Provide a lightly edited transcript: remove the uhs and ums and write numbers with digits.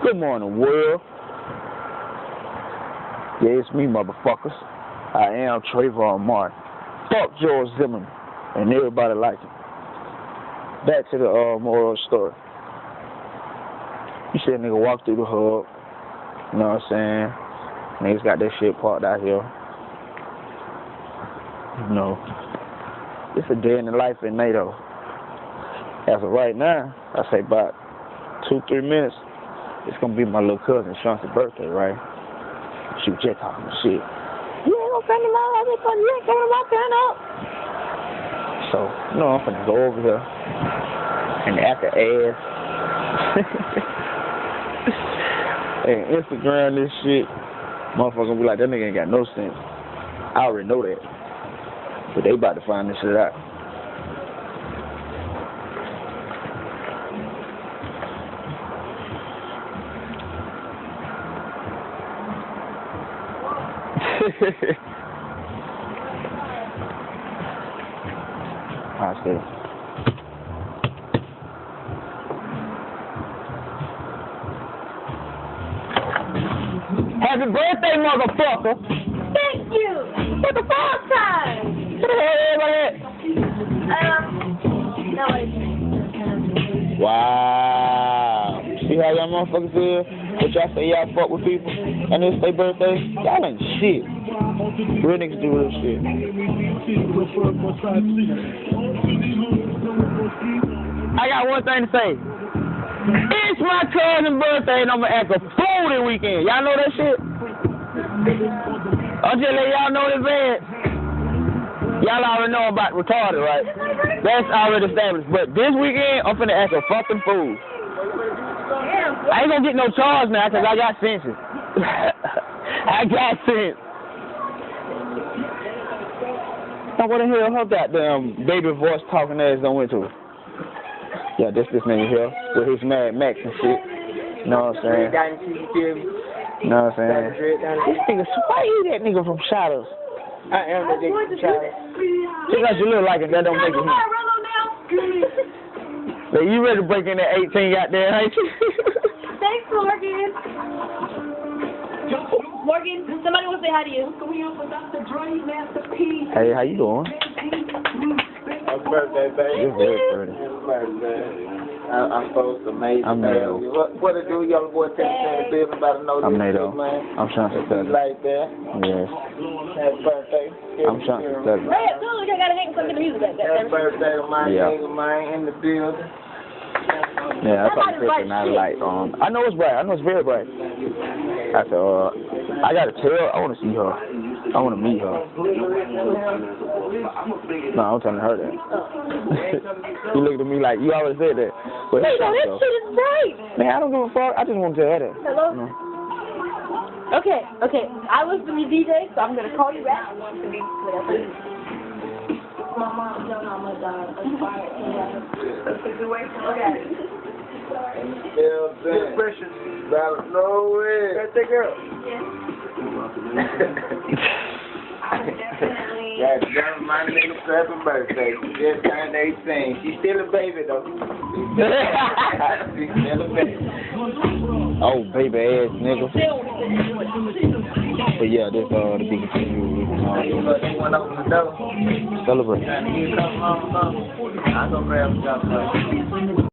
Good morning, world. Yeah, it's me, motherfuckers. I am Trayvon Martin. Fuck George Zimmerman and everybody like him. Back to the moral of the story. You see a nigga walk through the hub. You know what I'm saying? Niggas got that shit parked out here. You know, it's a day in the life in NATO. As of right now, I say about 2-3 minutes, it's gonna be my little cousin Shanta's birthday, right? She was just talking shit. You ain't gonna come to my house, you ain't coming to my turn up. So, you know, I'm finna go over here and after ass and Instagram this shit. Motherfucker gonna be like, that nigga ain't got no sense. I already know that. But they about to find this shit out. I see. Happy birthday, motherfucker! Thank you! For the fourth time! What the hell everybody No, it's... Wow. See how y'all motherfuckers feel? But y'all say y'all fuck with people and it's their birthday? Y'all ain't shit. Real niggas do real shit. I got one thing to say. It's my cousin's birthday and I'm gonna act a fool this weekend. Y'all know that shit? I'll just let y'all know in advance. Y'all already know about retarded, right? That's already established. But this weekend, I'm finna act a fucking fool. I ain't gonna get no charge now because I got senses. I got sense. Now what the hell her goddamn baby voice talking ass done went to? Yeah, this nigga here with his Mad Max and shit. You know what I'm saying? You know what I'm saying? This nigga, why you that nigga from Shadows? I am that nigga from Shadows. Just like you look like it, that don't make it him. But you ready to break in that 18 goddamn, ain't you? Thanks, Morgan. Morgan, somebody wants to say hi to you. Hey, how you doing? Happy birthday, baby. You're very pretty. Happy birthday. I'm supposed to make I'm Nato. What to do, young boy? Take the business about to know I'm this Nato. shit, man. I'm Shanta's cousin. Like that. Yes. Happy birthday. I'm Shanta's cousin. Hey, look, I gotta hang some of the music back there. Happy birthday to my nigga, man, in the building. Yeah, that's what I'm thinking. I like. I know it's bright. I know it's very bright. I said, I gotta tell. I want to see her. I want to meet her. No, I'm telling her that. She looked at me like, you already said that. But Hey, no, that shit is bright. Man, I don't give a fuck. I just want to tell her that. Hello? You know? Okay. I listen to your DJ, so I'm gonna call you back. My mom don't know my dog. Okay. Expression. About nowhere. Birthday girl. Yeah, that's my nigga's happy birthday. She just turned 18. She's still a baby though. She's still a baby. Oh, baby ass nigga. But yeah, this the big continued. They went open the door. Celebrate. Trying to get something on. I'm gonna grab something.